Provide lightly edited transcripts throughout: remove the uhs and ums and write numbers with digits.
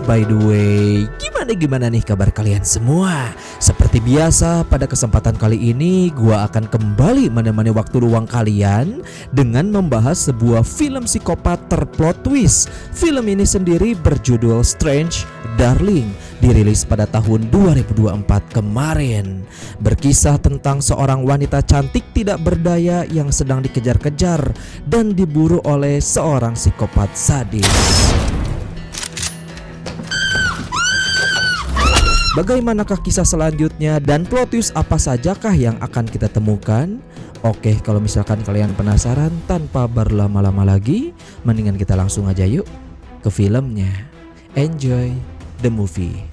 by the way, gimana nih kabar kalian semua? Seperti biasa pada kesempatan kali ini gua akan kembali menemani waktu luang kalian dengan membahas sebuah film psikopat terplot twist. Film ini sendiri berjudul Strange Darling, dirilis pada tahun 2024 kemarin. Berkisah tentang seorang wanita cantik tidak berdaya yang sedang dikejar-kejar dan diburu oleh seorang psikopat sadis. Bagaimanakah kisah selanjutnya dan plot twist apa sajakah yang akan kita temukan? Oke, kalau misalkan kalian penasaran, tanpa berlama-lama lagi, mendingan kita langsung aja yuk ke filmnya. Enjoy the movie.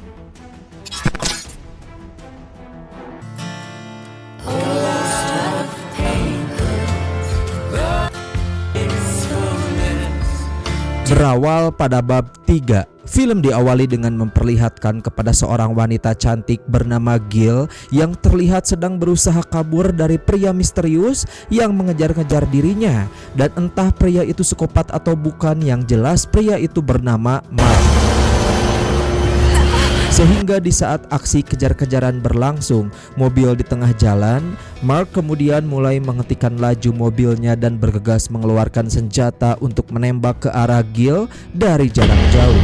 Berawal pada bab 3, film diawali dengan memperlihatkan kepada seorang wanita cantik bernama Gil yang terlihat sedang berusaha kabur dari pria misterius yang mengejar-ngejar dirinya. Dan entah pria itu psikopat atau bukan, yang jelas pria itu bernama Mark. Sehingga di saat aksi kejar-kejaran berlangsung, mobil di tengah jalan, Mark kemudian mulai menghentikan laju mobilnya dan bergegas mengeluarkan senjata untuk menembak ke arah Gil dari jarak jauh.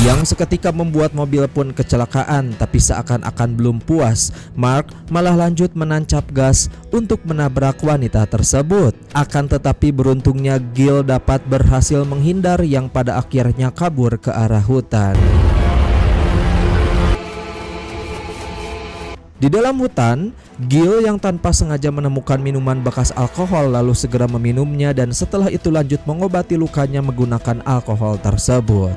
Yang seketika membuat mobil pun kecelakaan, tapi seakan-akan belum puas, Mark malah lanjut menancap gas untuk menabrak wanita tersebut. Akan tetapi beruntungnya Gil dapat berhasil menghindar yang pada akhirnya kabur ke arah hutan. Di dalam hutan, Gil yang tanpa sengaja menemukan minuman bekas alkohol lalu segera meminumnya dan setelah itu lanjut mengobati lukanya menggunakan alkohol tersebut.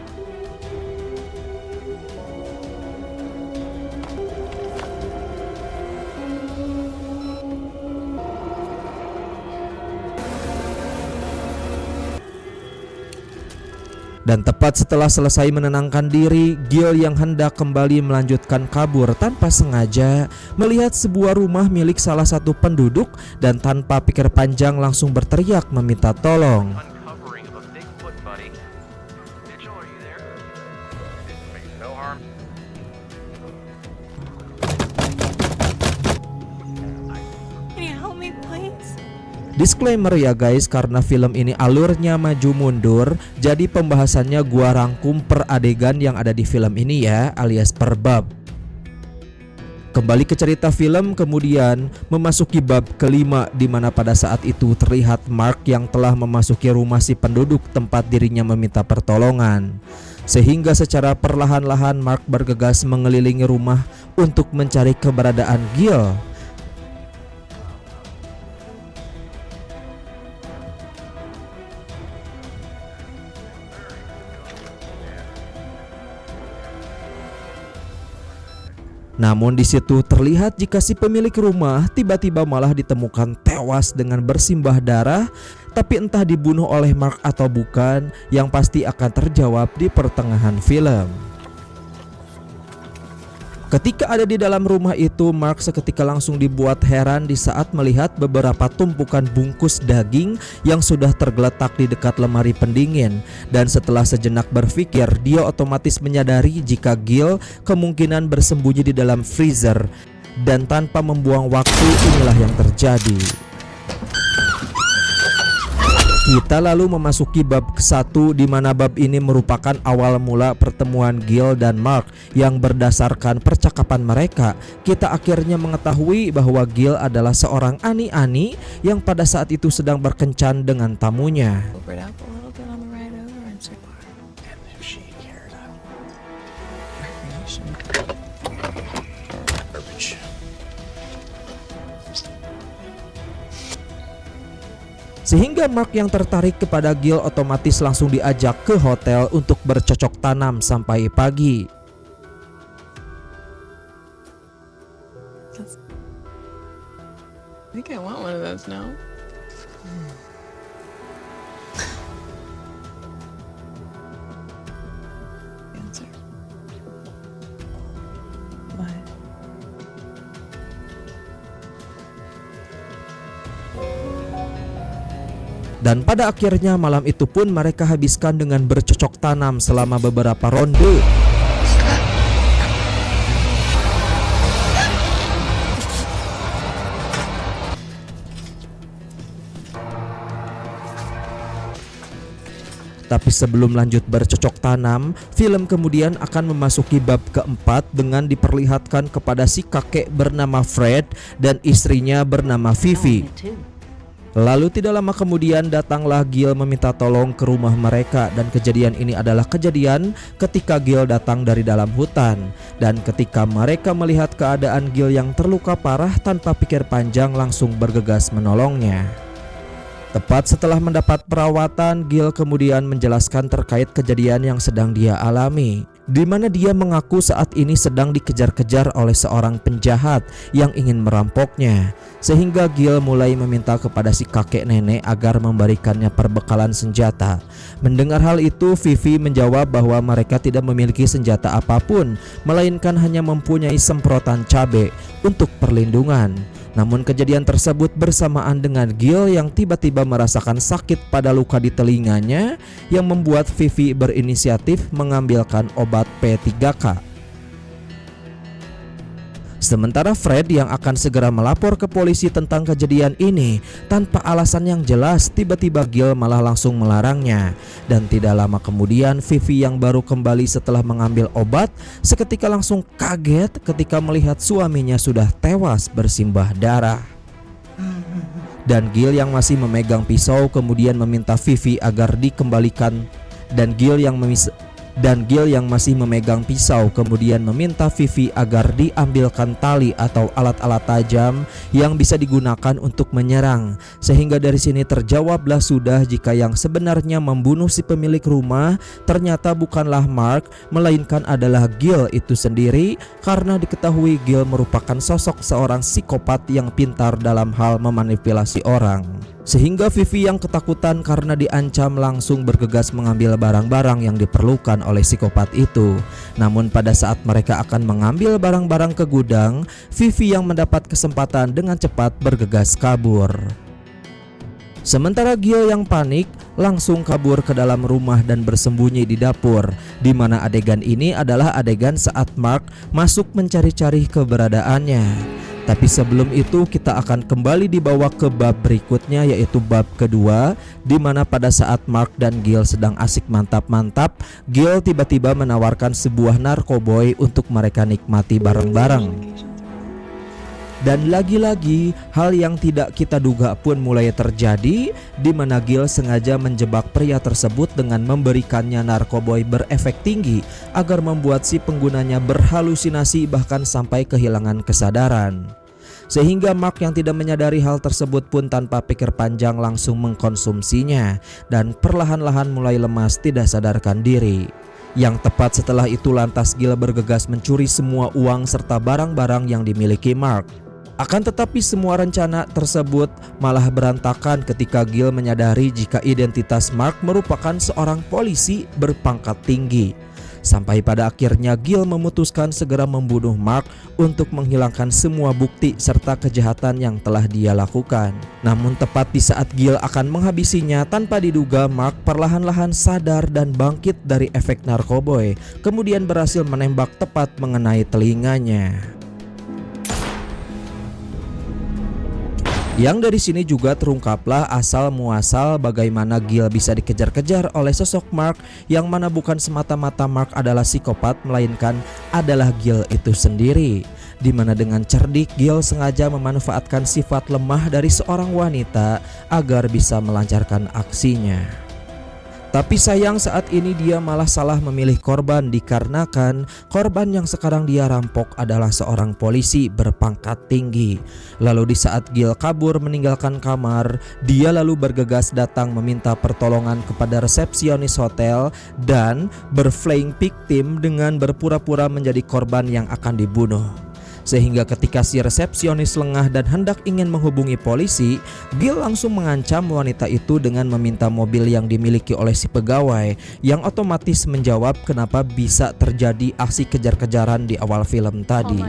Dan tepat setelah selesai menenangkan diri, Gil yang hendak kembali melanjutkan kabur tanpa sengaja melihat sebuah rumah milik salah satu penduduk dan tanpa pikir panjang langsung berteriak meminta tolong. Disclaimer ya guys, karena film ini alurnya maju mundur, jadi pembahasannya gua rangkum per adegan yang ada di film ini ya, alias per bab. Kembali ke cerita film, kemudian memasuki bab kelima, di mana pada saat itu terlihat Mark yang telah memasuki rumah si penduduk tempat dirinya meminta pertolongan. Sehingga secara perlahan-lahan Mark bergegas mengelilingi rumah untuk mencari keberadaan Gil. Namun di situ terlihat jika si pemilik rumah tiba-tiba malah ditemukan tewas dengan bersimbah darah, tapi entah dibunuh oleh Mark atau bukan, yang pasti akan terjawab di pertengahan film. Ketika ada di dalam rumah itu, Mark seketika langsung dibuat heran di saat melihat beberapa tumpukan bungkus daging yang sudah tergeletak di dekat lemari pendingin. Dan setelah sejenak berpikir, dia otomatis menyadari jika Gil kemungkinan bersembunyi di dalam freezer. Dan tanpa membuang waktu, inilah yang terjadi. Kita lalu memasuki bab ke-1, di mana bab ini merupakan awal mula pertemuan Gil dan Mark, yang berdasarkan percakapan mereka kita akhirnya mengetahui bahwa Gil adalah seorang ani-ani yang pada saat itu sedang berkencan dengan tamunya. Sehingga Mark yang tertarik kepada Gil otomatis langsung diajak ke hotel untuk bercocok tanam sampai pagi. I think I want one of those now. Answer. What? Dan pada akhirnya malam itu pun mereka habiskan dengan bercocok tanam selama beberapa ronde. Tapi sebelum lanjut bercocok tanam, film kemudian akan memasuki bab keempat dengan diperlihatkan kepada si kakek bernama Fred dan istrinya bernama Vivi. Lalu tidak lama kemudian datanglah Gil meminta tolong ke rumah mereka, dan kejadian ini adalah kejadian ketika Gil datang dari dalam hutan. Dan ketika mereka melihat keadaan Gil yang terluka parah, tanpa pikir panjang langsung bergegas menolongnya. Tepat setelah mendapat perawatan, Gil kemudian menjelaskan terkait kejadian yang sedang dia alami, di mana dia mengaku saat ini sedang dikejar-kejar oleh seorang penjahat yang ingin merampoknya. Sehingga Gil mulai meminta kepada si kakek nenek agar memberikannya perbekalan senjata. Mendengar hal itu, Vivi menjawab bahwa mereka tidak memiliki senjata apapun, melainkan hanya mempunyai semprotan cabai untuk perlindungan. Namun kejadian tersebut bersamaan dengan Gil yang tiba-tiba merasakan sakit pada luka di telinganya, yang membuat Vivi berinisiatif mengambilkan obat P3K. Sementara Fred yang akan segera melapor ke polisi tentang kejadian ini, tanpa alasan yang jelas tiba-tiba Gil malah langsung melarangnya. Dan tidak lama kemudian Vivi yang baru kembali setelah mengambil obat seketika langsung kaget ketika melihat suaminya sudah tewas bersimbah darah. Dan Gil yang masih memegang pisau kemudian meminta Vivi agar dikembalikan. Dan Gil yang masih memegang pisau kemudian meminta Vivi agar diambilkan tali atau alat-alat tajam yang bisa digunakan untuk menyerang. Sehingga dari sini terjawablah sudah jika yang sebenarnya membunuh si pemilik rumah ternyata bukanlah Mark, melainkan adalah Gil itu sendiri, karena diketahui Gil merupakan sosok seorang psikopat yang pintar dalam hal memanipulasi orang. Sehingga Vivi yang ketakutan karena diancam langsung bergegas mengambil barang-barang yang diperlukan oleh psikopat itu. Namun pada saat mereka akan mengambil barang-barang ke gudang, Vivi yang mendapat kesempatan dengan cepat bergegas kabur. Sementara Gil yang panik langsung kabur ke dalam rumah dan bersembunyi di dapur, di mana adegan ini adalah adegan saat Mark masuk mencari-cari keberadaannya. Tapi sebelum itu kita akan kembali dibawa ke bab berikutnya, yaitu bab kedua, di mana pada saat Mark dan Gil sedang asik mantap-mantap, Gil tiba-tiba menawarkan sebuah narkoboy untuk mereka nikmati bareng-bareng. Dan lagi-lagi hal yang tidak kita duga pun mulai terjadi, di mana Gil sengaja menjebak pria tersebut dengan memberikannya narkoboy berefek tinggi agar membuat si penggunanya berhalusinasi bahkan sampai kehilangan kesadaran. Sehingga Mark yang tidak menyadari hal tersebut pun tanpa pikir panjang langsung mengkonsumsinya dan perlahan-lahan mulai lemas tidak sadarkan diri. Yang tepat setelah itu lantas Gil bergegas mencuri semua uang serta barang-barang yang dimiliki Mark. Akan tetapi semua rencana tersebut malah berantakan ketika Gil menyadari jika identitas Mark merupakan seorang polisi berpangkat tinggi. Sampai pada akhirnya Gil memutuskan segera membunuh Mark untuk menghilangkan semua bukti serta kejahatan yang telah dia lakukan. Namun tepat di saat Gil akan menghabisinya, tanpa diduga Mark perlahan-lahan sadar dan bangkit dari efek narkoboy, kemudian berhasil menembak tepat mengenai telinganya. Yang dari sini juga terungkaplah asal muasal bagaimana Gil bisa dikejar-kejar oleh sosok Mark, yang mana bukan semata-mata Mark adalah psikopat, melainkan adalah Gil itu sendiri. Di mana dengan cerdik Gil sengaja memanfaatkan sifat lemah dari seorang wanita agar bisa melancarkan aksinya. Tapi sayang saat ini dia malah salah memilih korban, dikarenakan korban yang sekarang dia rampok adalah seorang polisi berpangkat tinggi. Lalu di saat Gil kabur meninggalkan kamar, dia lalu bergegas datang meminta pertolongan kepada resepsionis hotel dan berflying victim dengan berpura-pura menjadi korban yang akan dibunuh. Sehingga ketika si resepsionis lengah dan hendak ingin menghubungi polisi, Gil langsung mengancam wanita itu dengan meminta mobil yang dimiliki oleh si pegawai, yang otomatis menjawab kenapa bisa terjadi aksi kejar-kejaran di awal film tadi.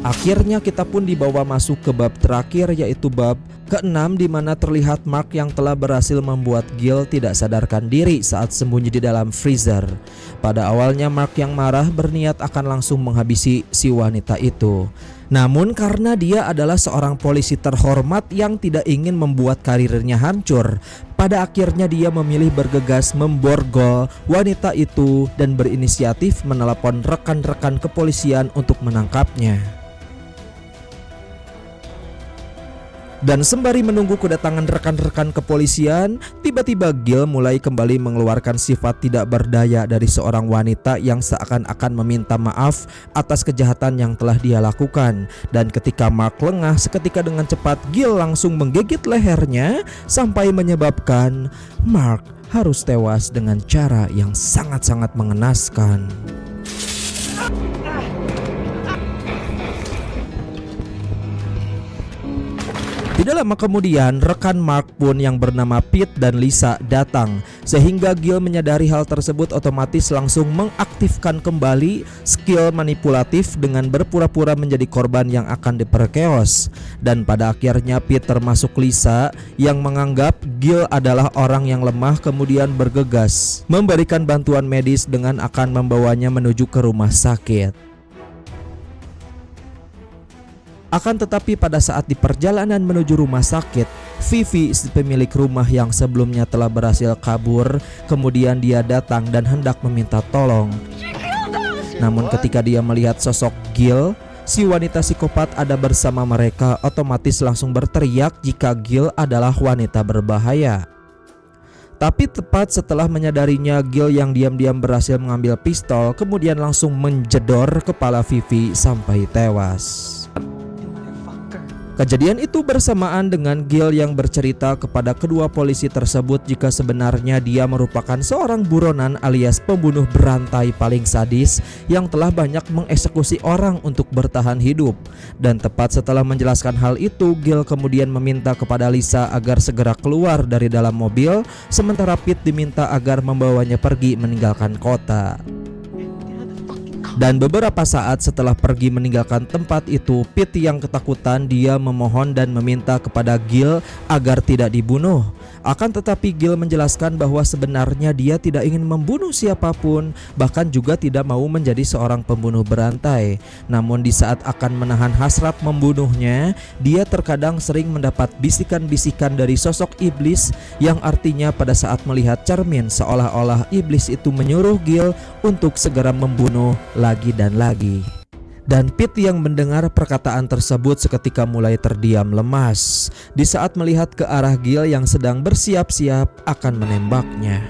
Akhirnya kita pun dibawa masuk ke bab terakhir, yaitu bab ke-6, di mana terlihat Mark yang telah berhasil membuat Gil tidak sadarkan diri saat sembunyi di dalam freezer. Pada awalnya Mark yang marah berniat akan langsung menghabisi si wanita itu. Namun karena dia adalah seorang polisi terhormat yang tidak ingin membuat karirnya hancur, pada akhirnya dia memilih bergegas memborgol wanita itu dan berinisiatif menelepon rekan-rekan kepolisian untuk menangkapnya. Dan sembari menunggu kedatangan rekan-rekan kepolisian, tiba-tiba Gil mulai kembali mengeluarkan sifat tidak berdaya dari seorang wanita yang seakan-akan meminta maaf atas kejahatan yang telah dia lakukan. Dan ketika Mark lengah, seketika dengan cepat Gil langsung menggigit lehernya sampai menyebabkan Mark harus tewas dengan cara yang sangat-sangat mengenaskan. Tidak lama kemudian rekan Mark pun yang bernama Pete dan Lisa datang, sehingga Gil menyadari hal tersebut otomatis langsung mengaktifkan kembali skill manipulatif dengan berpura-pura menjadi korban yang akan diperkeos. Dan pada akhirnya Pete termasuk Lisa yang menganggap Gil adalah orang yang lemah kemudian bergegas memberikan bantuan medis dengan akan membawanya menuju ke rumah sakit. Akan tetapi pada saat di perjalanan menuju rumah sakit, Vivi, si pemilik rumah yang sebelumnya telah berhasil kabur, kemudian dia datang dan hendak meminta tolong. Namun ketika dia melihat sosok Gil, si wanita psikopat ada bersama mereka, otomatis langsung berteriak jika Gil adalah wanita berbahaya. Tapi tepat setelah menyadarinya, Gil yang diam-diam berhasil mengambil pistol, kemudian langsung menjedor kepala Vivi sampai tewas. Kejadian itu bersamaan dengan Gil yang bercerita kepada kedua polisi tersebut jika sebenarnya dia merupakan seorang buronan alias pembunuh berantai paling sadis yang telah banyak mengeksekusi orang untuk bertahan hidup. Dan tepat setelah menjelaskan hal itu, Gil kemudian meminta kepada Lisa agar segera keluar dari dalam mobil, sementara Pete diminta agar membawanya pergi meninggalkan kota. Dan beberapa saat setelah pergi meninggalkan tempat itu, Pete yang ketakutan dia memohon dan meminta kepada Gil agar tidak dibunuh. Akan tetapi Gil menjelaskan bahwa sebenarnya dia tidak ingin membunuh siapapun, bahkan juga tidak mau menjadi seorang pembunuh berantai. Namun di saat akan menahan hasrat membunuhnya, dia terkadang sering mendapat bisikan-bisikan dari sosok iblis yang artinya pada saat melihat cermin seolah-olah iblis itu menyuruh Gil untuk segera membunuh lagi dan lagi. Dan Pete yang mendengar perkataan tersebut seketika mulai terdiam lemas di saat melihat ke arah Gil yang sedang bersiap-siap akan menembaknya.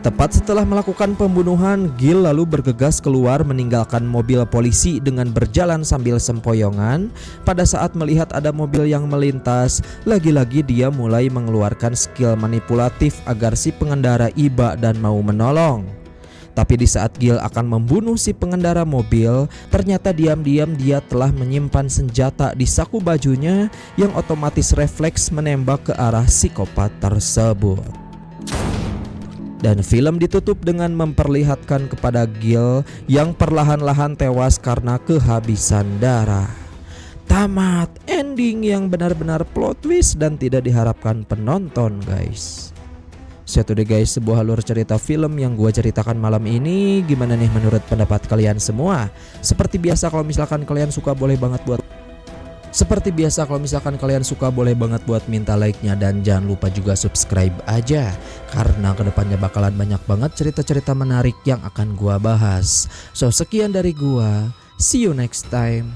Tepat setelah melakukan pembunuhan, Gil lalu bergegas keluar meninggalkan mobil polisi dengan berjalan sambil sempoyongan. Pada saat melihat ada mobil yang melintas, lagi-lagi dia mulai mengeluarkan skill manipulatif agar si pengendara iba dan mau menolong. Tapi di saat Gil akan membunuh si pengendara mobil, ternyata diam-diam dia telah menyimpan senjata di saku bajunya yang otomatis refleks menembak ke arah psikopat tersebut. Dan film ditutup dengan memperlihatkan kepada Gil yang perlahan-lahan tewas karena kehabisan darah. Tamat, ending yang benar-benar plot twist dan tidak diharapkan penonton, guys. Itu deh guys, sebuah alur cerita film yang gue ceritakan malam ini. Gimana nih menurut pendapat kalian semua? Seperti biasa kalau misalkan kalian suka boleh banget buat minta like-nya. Dan jangan lupa juga subscribe aja, karena kedepannya bakalan banyak banget cerita-cerita menarik yang akan gue bahas. So sekian dari gue, see you next time.